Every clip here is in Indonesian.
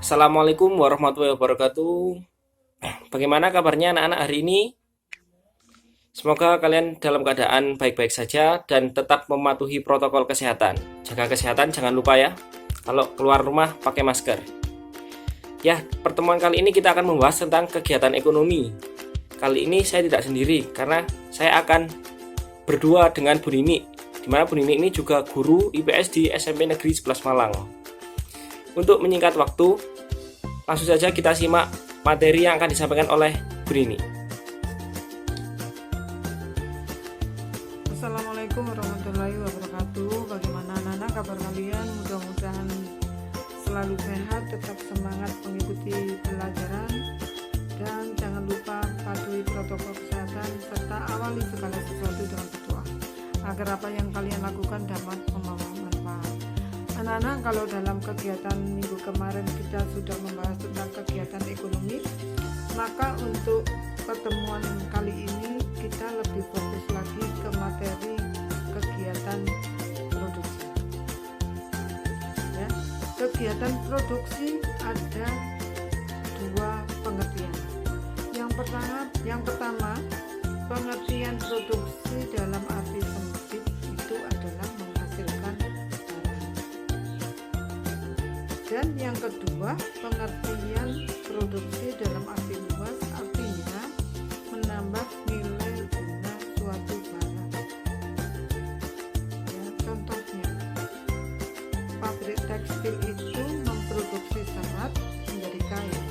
Assalamualaikum warahmatullahi wabarakatuh. Bagaimana kabarnya anak-anak hari ini? Semoga kalian dalam keadaan baik-baik saja dan tetap mematuhi protokol kesehatan. Jaga kesehatan, jangan lupa ya. Kalau keluar rumah pakai masker. Ya, pertemuan kali ini kita akan membahas tentang kegiatan ekonomi. Kali ini saya tidak sendiri karena saya akan berdua dengan Bu Nini. Di mana Bu Nini ini juga guru IPS di SMP Negeri 11 Malang. Untuk menyingkat waktu, langsung saja kita simak materi yang akan disampaikan oleh Bu Nini. Assalamualaikum warahmatullahi wabarakatuh. Bagaimana anak-anak kabar kalian? Mudah-mudahan selalu sehat, tetap semangat mengikuti pelajaran, dan jangan lupa patuhi protokol kesehatan serta awali segala sesuatu dengan berdoa agar apa yang kalian lakukan dapat membawa manfaat. Anak-anak, kalau dalam kegiatan minggu kemarin kita sudah membahas tentang kegiatan ekonomi, maka untuk pertemuan kali ini kita lebih fokus lagi ke materi kegiatan produksi. Ya, kegiatan produksi ada dua pengertian. Yang pertama, pengertian produksi dalam arti sempit itu adalah menghasilkan barang. Dan yang kedua, pengertian produksi dalam arti luas artinya menambah nilai guna suatu barang. Ya, contohnya, pabrik tekstil itu memproduksi serat menjadi kain.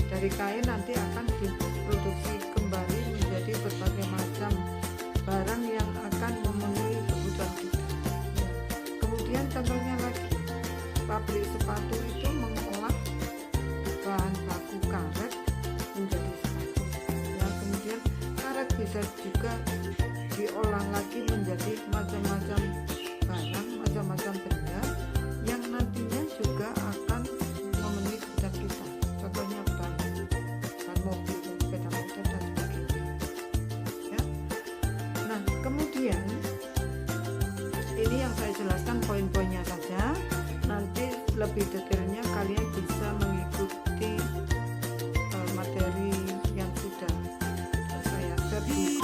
Dari kain nanti akan diproduksi kembali menjadi berbagai macam barang yang akan memenuhi kebutuhan kita. Ya. Kemudian contohnya lagi, pabrik sepatu itu mengolah bahan baku karet menjadi sepatu. Ya, kemudian karet bisa juga diolah lagi menjadi macam-macam barang, macam-macam benda yang nantinya juga akan memenuhi kebutuhan kita. Contohnya ban mobil, sepeda motor dan sebagainya. Ya. Nah, kemudian ini yang saya jelaskan poin-poinnya saja. Nanti lebih detailnya kalian bisa mengikuti materi yang sudah saya share di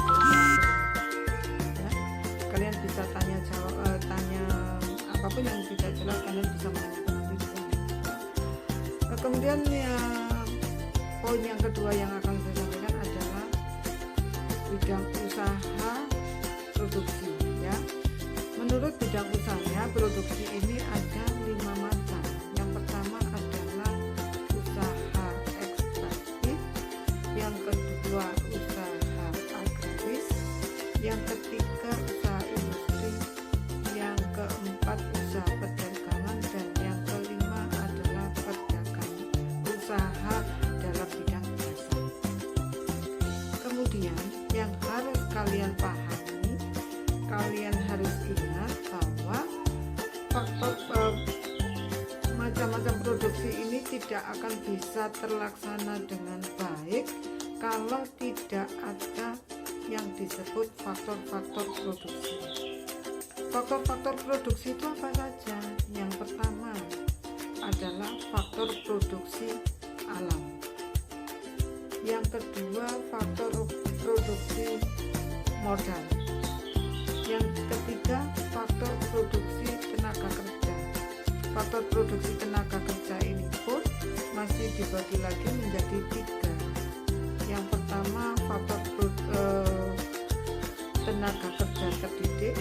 ya. Kalian bisa tanya apapun yang tidak jelas, kalian bisa menanyakan nanti di sana. Kemudian ya, poin yang kedua yang akan saya sampaikan adalah bidang usaha produksi. Ya, menurut bidang usaha produksi ini ada 5 macam. Yang pertama adalah usaha ekstraktif, yang kedua usaha agraris, yang ketiga usaha industri, yang keempat usaha perdagangan, dan yang kelima adalah perdagangan, usaha dalam bidang jasa. Kemudian yang harus kalian pahami, kalian harus ingat bahwa faktor macam-macam produksi ini tidak akan bisa terlaksana dengan baik kalau tidak ada yang disebut faktor-faktor produksi. Faktor-faktor produksi itu apa saja? Yang pertama adalah faktor produksi alam. Yang kedua, faktor produksi modal. Yang ketiga, faktor produksi tenaga kerja. Faktor produksi tenaga kerja ini pun masih dibagi lagi menjadi 3. Yang pertama, faktor tenaga kerja terdidik.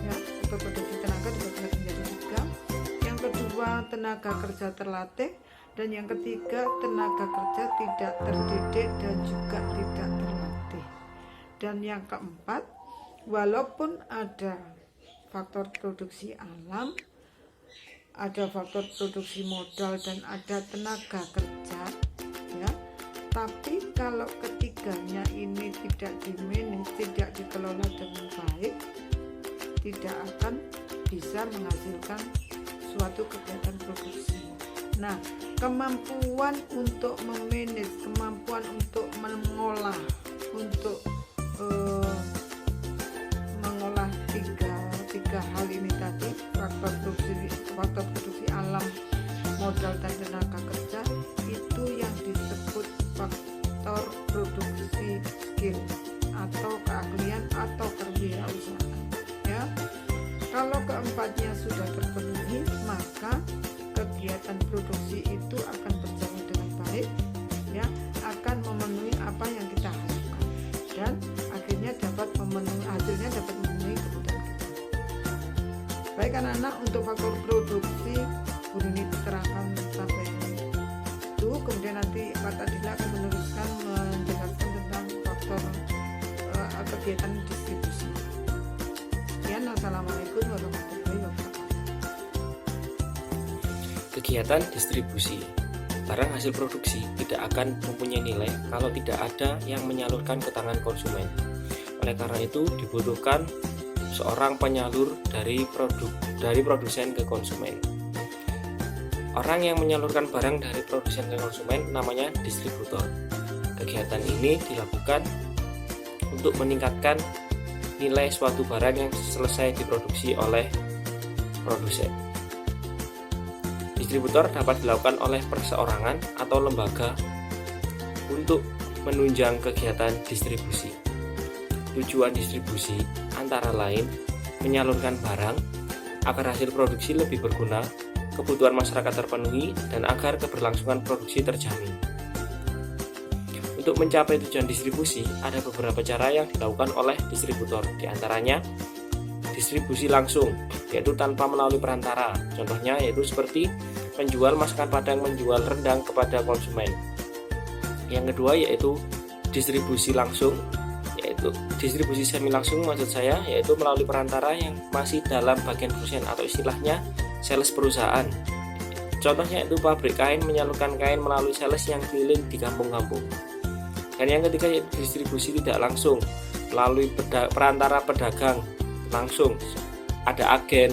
Ya, faktor produksi tenaga dibagi lagi menjadi 3. Yang kedua, tenaga kerja terlatih. Dan yang ketiga, tenaga kerja tidak terdidik dan juga tidak terlatih. Dan yang keempat, walaupun ada faktor produksi alam, ada faktor produksi modal, dan ada tenaga kerja, ya, tapi kalau ketiganya ini tidak dimanage, tidak dikelola dengan baik, tidak akan bisa menghasilkan suatu kegiatan produksi. Nah, kemampuan untuk memanage, kemampuan untuk mengolah, untuk mengolah tiga hal ini tadi, faktor produksi faktor produksi alam, modal dan tenaga kerja, itu yang disebut faktor produksi skill atau keahlian atau kewirausahaan ya. Kalau keempatnya sudah terpenuhi, maka kegiatan produksi itu akan berjalan dengan baik ya, akan memenuhi apa yang kita harapkan dan akhirnya hasilnya dapat memenuhi kebutuhan kita. Baik anak-anak, untuk faktor produksi Bu Nini terangkan sampai itu, kemudian nanti Pak Tadila akan meneruskan menjelaskan tentang faktor kegiatan distribusi. Sekian, assalamualaikum warahmatullahi wabarakatuh. Kegiatan distribusi. Barang hasil produksi tidak akan mempunyai nilai kalau tidak ada yang menyalurkan ke tangan konsumen. Oleh karena itu dibutuhkan seorang penyalur dari produsen ke konsumen. Orang yang menyalurkan barang dari produsen ke konsumen namanya distributor. Kegiatan ini dilakukan untuk meningkatkan nilai suatu barang yang selesai diproduksi oleh produsen. Distributor dapat dilakukan oleh perseorangan atau lembaga untuk menunjang kegiatan distribusi. Tujuan distribusi antara lain menyalurkan barang agar hasil produksi lebih berguna, kebutuhan masyarakat terpenuhi, dan agar keberlangsungan produksi terjamin. Untuk mencapai tujuan distribusi, ada beberapa cara yang dilakukan oleh distributor. Di antaranya, distribusi langsung, yaitu tanpa melalui perantara. Contohnya yaitu seperti penjual masakan Padang menjual rendang kepada konsumen. Yang kedua yaitu distribusi langsung, yaitu distribusi semi langsung maksud saya, yaitu melalui perantara yang masih dalam bagian produsen atau istilahnya sales perusahaan. Contohnya itu pabrik kain menyalurkan kain melalui sales yang keliling di kampung-kampung. Dan yang ketiga yaitu distribusi tidak langsung, melalui perantara pedagang langsung. Ada agen,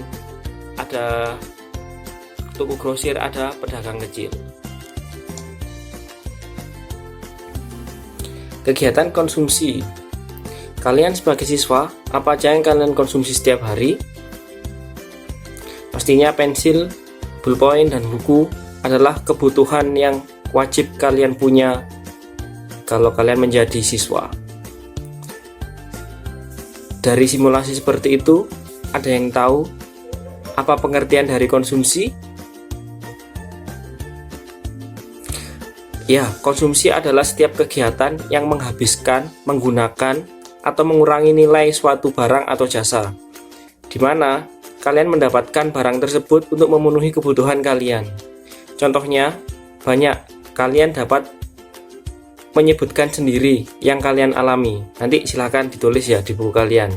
ada toko grosir, ada pedagang kecil. Kegiatan konsumsi. Kalian sebagai siswa, apa aja yang kalian konsumsi setiap hari? Pastinya pensil, ballpoint, dan buku adalah kebutuhan yang wajib kalian punya kalau kalian menjadi siswa. Dari simulasi seperti itu, ada yang tahu apa pengertian dari konsumsi? Ya, konsumsi adalah setiap kegiatan yang menghabiskan, menggunakan, atau mengurangi nilai suatu barang atau jasa, di mana kalian mendapatkan barang tersebut untuk memenuhi kebutuhan kalian. Contohnya, banyak kalian dapat menyebutkan sendiri yang kalian alami. Nanti silahkan ditulis ya di buku kalian.